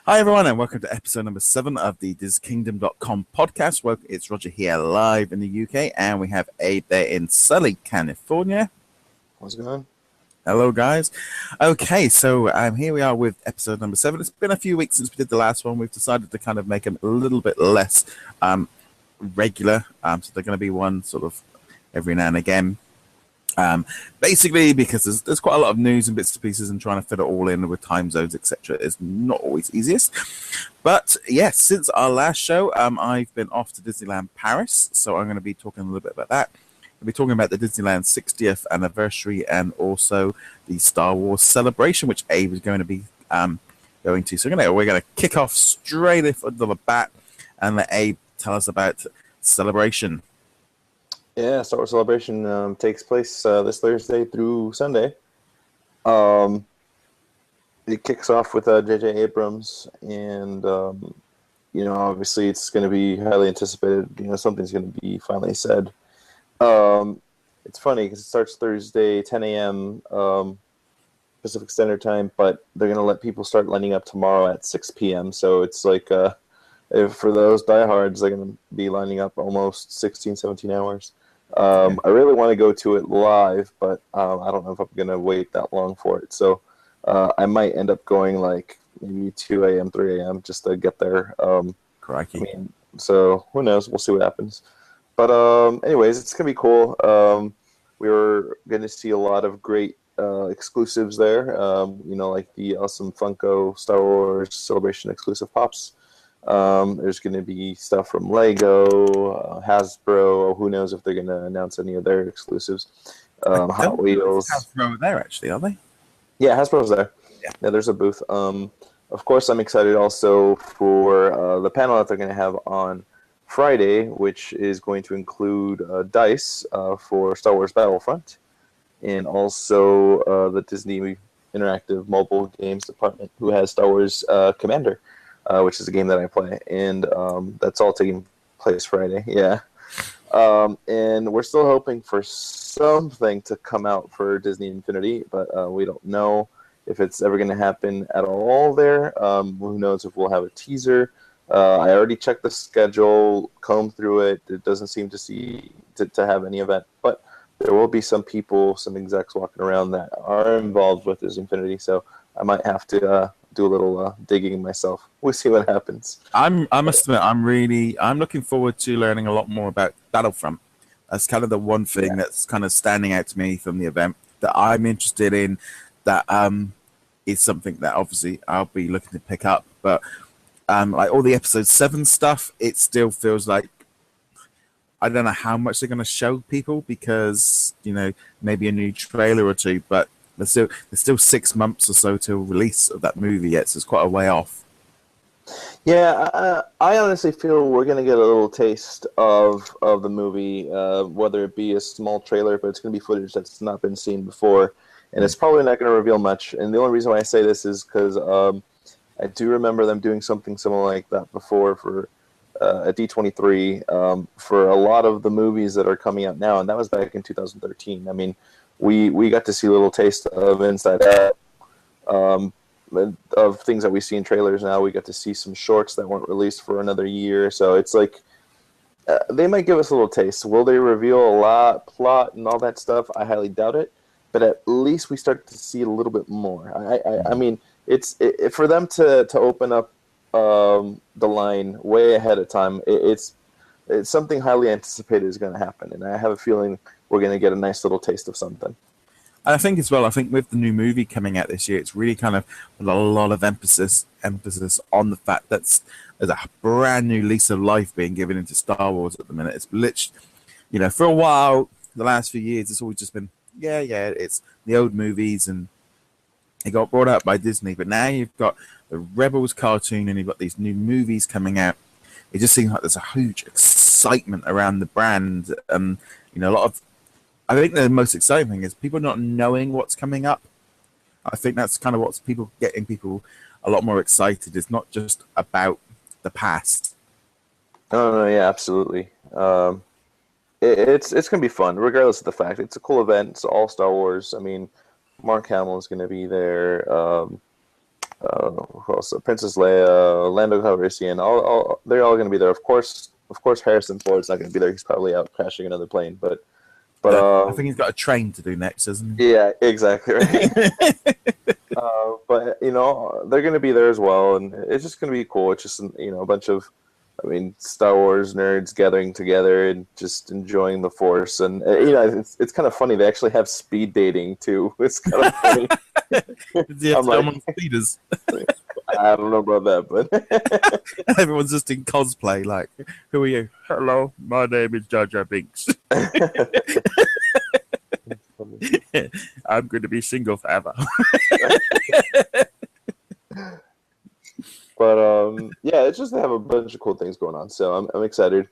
Hi, everyone, and welcome to episode number 7 of the DizKingdom.com podcast. Well, it's Roger here live in the UK, and we have Abe there in Sully, California. What's going on? Hello, guys. Okay, so here we are with episode number 7. It's been a few weeks since we did the last one. We've decided to kind of make them a little bit less regular, so they're going to be one sort of every now and again. Basically, because there's quite a lot of news and bits and pieces, and trying to fit it all in with time zones, etc., is not always easiest. But yes, since our last show, I've been off to Disneyland Paris, so I'm going to be talking a little bit about that. We'll be talking about the Disneyland 60th anniversary and also the Star Wars celebration, which Abe is going to be going to. So we're going to kick off straight off the bat and let Abe tell us about celebration. Yeah, Star Wars Celebration takes place this Thursday through Sunday. It kicks off with J.J. Abrams, and obviously it's going to be highly anticipated. Something's going to be finally said. It's funny because it starts Thursday 10 a.m. Pacific Standard Time, but they're going to let people start lining up tomorrow at 6 p.m. So it's like for those diehards, they're going to be lining up almost 16, 17 hours. I really want to go to it live, but I don't know if I'm going to wait that long for it. So I might end up going like maybe 2 a.m., 3 a.m. just to get there. Crikey. So who knows? We'll see what happens. But anyways, it's going to be cool. We were going to see a lot of great exclusives there, like the awesome Funko Star Wars Celebration exclusive pops. There's going to be stuff from Lego, Hasbro. Who knows if they're going to announce any of their exclusives. Hot Wheels. Hasbro there, actually, are they? Yeah, Hasbro's there. Yeah, there's a booth. Of course, I'm excited also for the panel that they're going to have on Friday, which is going to include DICE for Star Wars Battlefront, and also the Disney Interactive Mobile Games Department, who has Star Wars Commander. Which is a game that I play, and that's all taking place Friday. Yeah, and we're still hoping for something to come out for Disney Infinity, but we don't know if it's ever going to happen at all there. Who knows if we'll have a teaser? I already checked the schedule, combed through it. It doesn't seem to have any event, but there will be some people, some execs walking around that are involved with Disney Infinity, so I might have to do a little digging myself. We'll see what happens. I must admit, I'm looking forward to learning a lot more about Battlefront. That's kind of the one thing that's kind of standing out to me from the event that I'm interested in. That is something that obviously I'll be looking to pick up. But like all the episode 7 stuff, it still feels like I don't know how much they're going to show people because maybe a new trailer or two, but there's still 6 months or so till release of that movie yet, so it's quite a way off. Yeah, I honestly feel we're going to get a little taste of the movie, whether it be a small trailer, but it's going to be footage that's not been seen before, and it's probably not going to reveal much. And the only reason why I say this is because I do remember them doing something similar like that before for at D23 for a lot of the movies that are coming out now, and that was back in 2013. I mean, we got to see a little taste of Inside Out, of things that we see in trailers now. We got to see some shorts that weren't released for another year. So it's like they might give us a little taste. Will they reveal a lot, plot, and all that stuff? I highly doubt it. But at least we start to see a little bit more. I mean, it's for them to open up the line way ahead of time. It's something highly anticipated is going to happen, and I have a feeling we're going to get a nice little taste of something. And I think as well, with the new movie coming out this year, it's really kind of a lot of emphasis on the fact that there's a brand new lease of life being given into Star Wars at the minute. It's literally, for a while, the last few years, it's always just been, it's the old movies, and it got brought out by Disney. But now you've got the Rebels cartoon, and you've got these new movies coming out. It just seems like there's a huge excitement around the brand. I think the most exciting thing is people not knowing what's coming up. I think that's kind of what's getting people a lot more excited. It's not just about the past. Oh, no, yeah, absolutely. It's going to be fun, regardless of the fact. It's a cool event. It's all Star Wars. I mean, Mark Hamill is going to be there. who else? Princess Leia, Lando Calrissian, they're all going to be there. Of course, Harrison Ford's not going to be there. He's probably out crashing another plane. But I think he's got a train to do next, isn't he? Yeah, exactly. Right. But they're going to be there as well, and it's just going to be cool. It's just a bunch of, Star Wars nerds gathering together and just enjoying the Force, and it's kind of funny. They actually have speed dating too. It's kind of funny. I'm like, speeders. I don't know about that, but everyone's just in cosplay. Like, who are you? Hello, my name is Jar Jar Binks. I'm going to be single forever. But yeah, it's just they have a bunch of cool things going on, so I'm excited.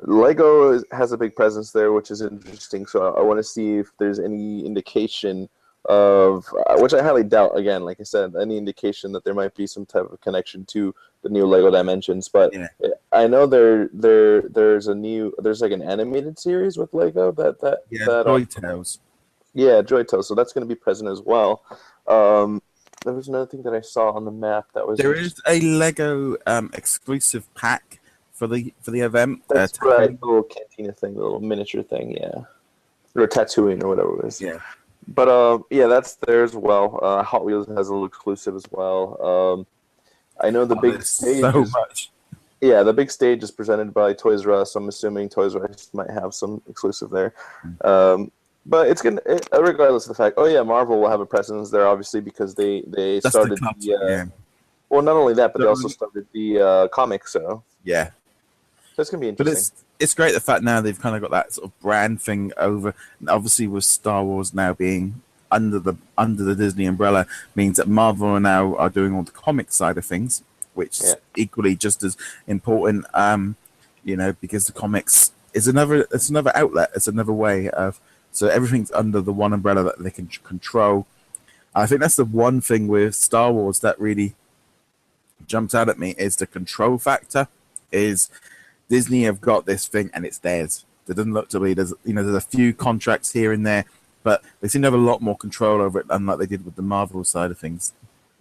Lego has a big presence there, which is interesting. So I want to see if there's any indication of, which I highly doubt. Again, like I said, any indication that there might be some type of connection to the new Lego Dimensions. But yeah. I know there's like an animated series with Lego that Joy Tales. Yeah, Joy Tales. So that's going to be present as well. There was another thing that I saw on the map that was. There is a Lego exclusive pack for the event. That's right, the little cantina thing, the little miniature thing, yeah, or Tatooine or whatever it is. Yeah, but yeah, that's there as well. Hot Wheels has a little exclusive as well. I know the big stage. So much. Yeah, the big stage is presented by Toys R Us. I'm assuming Toys R Us might have some exclusive there. But it's regardless of the fact. Oh yeah, Marvel will have a presence there, obviously, because they started Well, not only that, but they also started the comic. So yeah, that's gonna be interesting. But it's great the fact now they've kind of got that sort of brand thing over. And obviously, with Star Wars now being under the Disney umbrella, means that Marvel are doing all the comic side of things, which is equally just as important. Because the comics is another outlet. It's another way of. So everything's under the one umbrella that they can control. I think that's the one thing with Star Wars that really jumps out at me is the control factor. Is Disney have got this thing and it's theirs. There doesn't look to be there's a few contracts here and there, but they seem to have a lot more control over it, unlike they did with the Marvel side of things.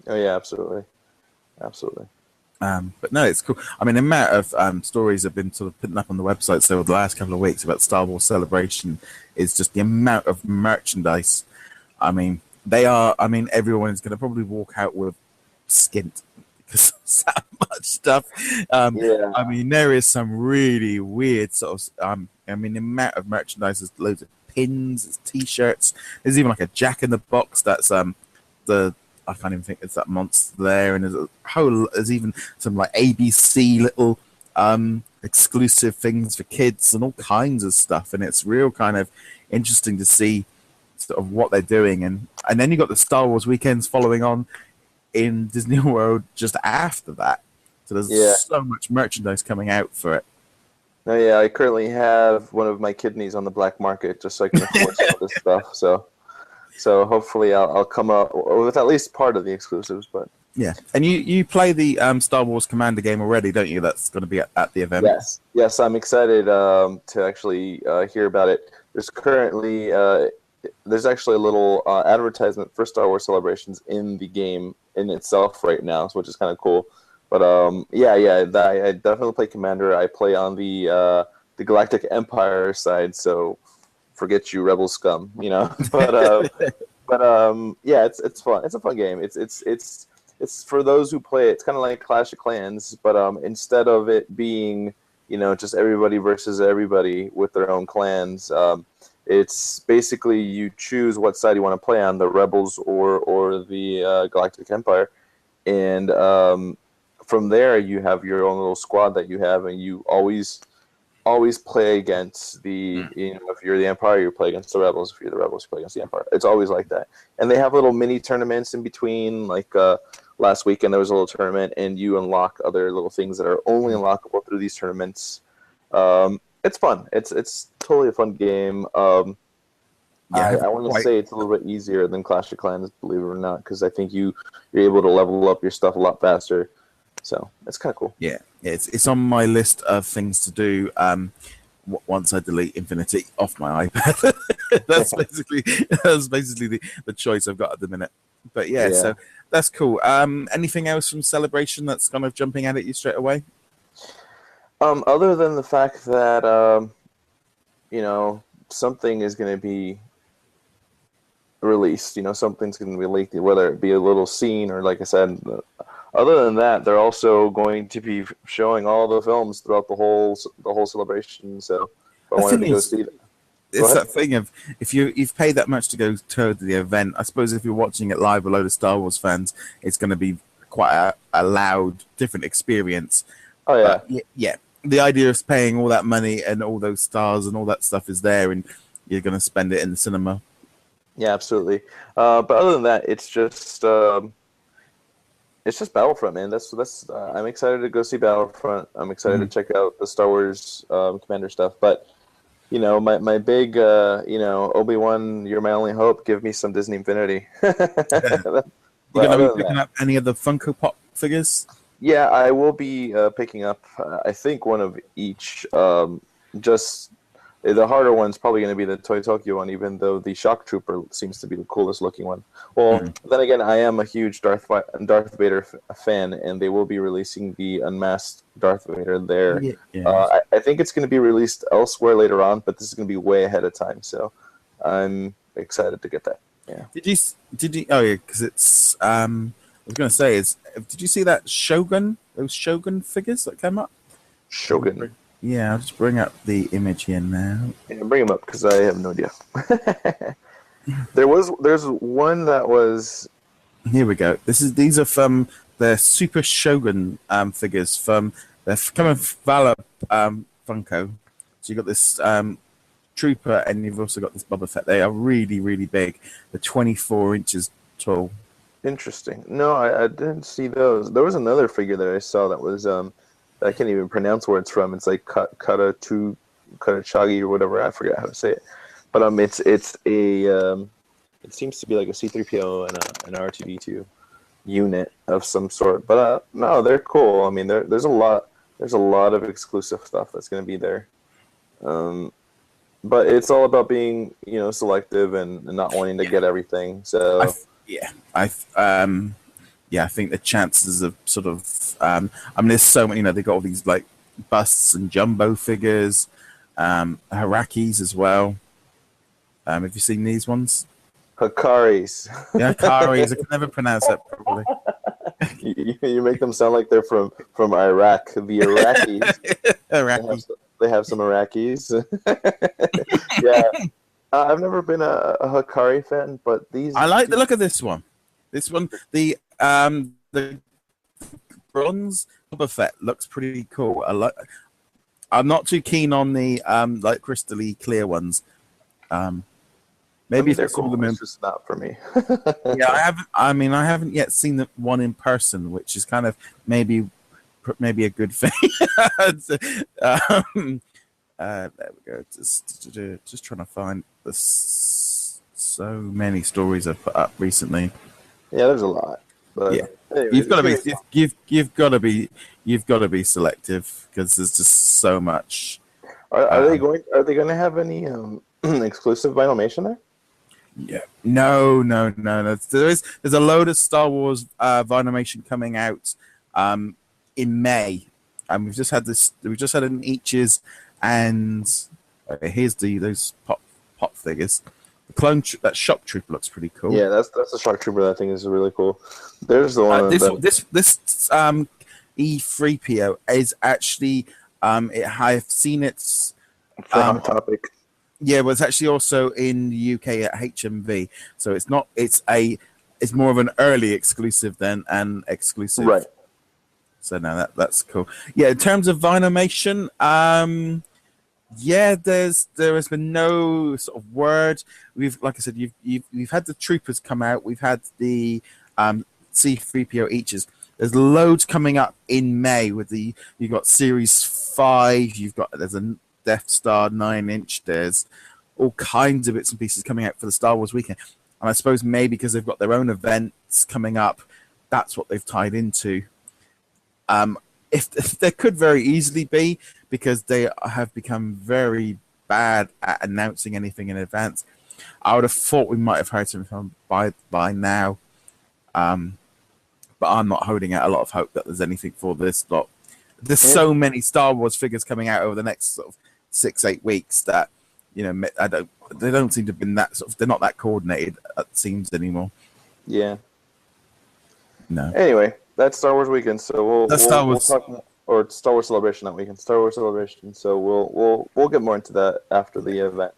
Oh yeah, absolutely. But no, it's cool. The amount of stories have been sort of putting up on the websites over the last couple of weeks about Star Wars Celebration is just the amount of merchandise. Everyone is going to probably walk out with skint because there's that much stuff. There is some really weird sort of. The amount of merchandise. There's loads of pins, there's T-shirts. There's even like a Jack in the Box. That's I can't even think it's that monster there, and there's even some like ABC little exclusive things for kids and all kinds of stuff, and it's real kind of interesting to see sort of what they're doing, and then you got the Star Wars weekends following on in Disney World just after that, so there's so much merchandise coming out for it. Oh yeah, I currently have one of my kidneys on the black market just so I can afford some of this stuff. So hopefully I'll come up with at least part of the exclusives. But yeah, and you play the Star Wars Commander game already, don't you? That's going to be at the event. Yes, I'm excited to actually hear about it. There's currently there's actually a little advertisement for Star Wars Celebrations in the game in itself right now, which is kind of cool. But I definitely play Commander. I play on the Galactic Empire side, so. Forget you, rebel scum, But yeah, it's fun. It's a fun game. It's for those who play it. It's kind of like Clash of Clans, but instead of it being just everybody versus everybody with their own clans, it's basically you choose what side you want to play on, the rebels or the Galactic Empire, and from there you have your own little squad that you have, and you always play against the if you're the Empire, you play against the Rebels. If you're the Rebels, you play against the Empire. It's always like that. And they have little mini tournaments in between. Like last weekend, there was a little tournament, and you unlock other little things that are only unlockable through these tournaments. It's fun. It's totally a fun game. I want to say it's a little bit easier than Clash of Clans, believe it or not, because I think you're able to level up your stuff a lot faster. So it's kind of cool. Yeah, it's on my list of things to do once I delete Infinity off my iPad. That's basically the choice I've got at the minute. But yeah, Yeah. so that's cool. Anything else from Celebration that's kind of jumping out at you straight away? Other than the fact that something is going to be released. Something's going to be leaked, whether it be a little scene or, like I said. Other than that, they're also going to be showing all the films throughout the whole celebration. So if I The wanted thing to go is, see them. it's that thing of if you've paid that much to go to the event, I suppose if you're watching it live with a load of Star Wars fans, it's going to be quite a loud, different experience. Oh yeah, But yeah, the idea of paying all that money and all those stars and all that stuff is there, and you're going to spend it in the cinema. yeah, absolutely. But other than that, it's just Battlefront, man. That's I'm excited to go see Battlefront. I'm excited to check out the Star Wars Commander stuff. But my big Obi-Wan, you're my only hope. Give me some Disney Infinity. You're going to Other be than picking that, up any of the Funko Pop figures? yeah, I will be picking up. I think one of each. Just the harder one's probably going to be the Toy Tokyo one, even though the Shock Trooper seems to be the coolest looking one. Well, then again, I am a huge Darth Vader fan, and they will be releasing the unmasked Darth Vader there. Yeah. I think it's going to be released elsewhere later on, but this is going to be way ahead of time, so I'm excited to get that. Yeah. Did you? Oh yeah, because it's. I was going to say did you see that Shogun? Those Shogun figures that came up. Shogun. Yeah, I'll just bring up the image here now. Yeah, bring him up because I have no idea. There's one that was. Here we go. These are from the Super Shogun figures from they're coming from Valor Funko. So you got this Trooper, and you've also got this Boba Fett. They are really, really big. They're 24 inches tall. Interesting. No, I didn't see those. There was another figure that I saw that was I can't even pronounce where it's from. It's like Katachagi or whatever. I forget how to say it. But it's a it seems to be like a C-3PO and an R2-D2 unit of some sort. But no, they're cool. I mean, there's a lot of exclusive stuff that's going to be there. But it's all about being selective and not wanting to get everything. So I think the chances of sort of there's so many, they got all these like busts and jumbo figures, Harakis as well. Have you seen these ones? Hakaris. Yeah, Hakaris. I can never pronounce that properly. You make them sound like they're from Iraq. The Iraqis. Harakis. They have some Iraqis. Yeah. I've never been a Hakari fan, but these. I like the look of this one. This one, the bronze Boba Fett looks pretty cool. I'm not too keen on the like crystally clear ones. Maybe they're if I saw cool. them in, It's just not for me. yeah, I haven't yet seen the one in person, which is kind of maybe a good thing. There we go. Just trying to find this. So many stories I've put up recently. Yeah, there's a lot. But yeah, anyways, you've got to be selective because there's just so much. Are they going to have any exclusive Vinylmation there? Yeah, no. There's a load of Star Wars Vinylmation coming out in May, and we've just had an Eaches, and here's those pop figures. The clone that Shock Trooper looks pretty cool. Yeah, that's the Shock Trooper that I think is really cool. There's the one. This E3PO is actually I've seen it's Hot Topic. Yeah, well, it's actually also in the UK at HMV. So it's not. It's more of an early exclusive than an exclusive. Right. So no, that's cool. Yeah, in terms of Vinylmation, there has been no sort of word. Like I said, we've had the Troopers come out. We've had the C-3PO Eaches. There's loads coming up in May with you've got Series 5. There's a Death Star 9-inch. There's all kinds of bits and pieces coming out for the Star Wars weekend. And I suppose maybe because they've got their own events coming up, that's what they've tied into. If there could very easily be, because they have become very bad at announcing anything in advance. I would have thought we might have heard something by now. But I'm not holding out a lot of hope that there's anything for this lot. There's so many Star Wars figures coming out over the next sort of 6-8 weeks that, you know, they don't seem to have been that sort of, they're not that coordinated, it seems, anymore. Yeah. No. Anyway, that's Star Wars weekend, so we'll talk more, or Star Wars Celebration that weekend. Star Wars Celebration. So we'll get more into that after the event.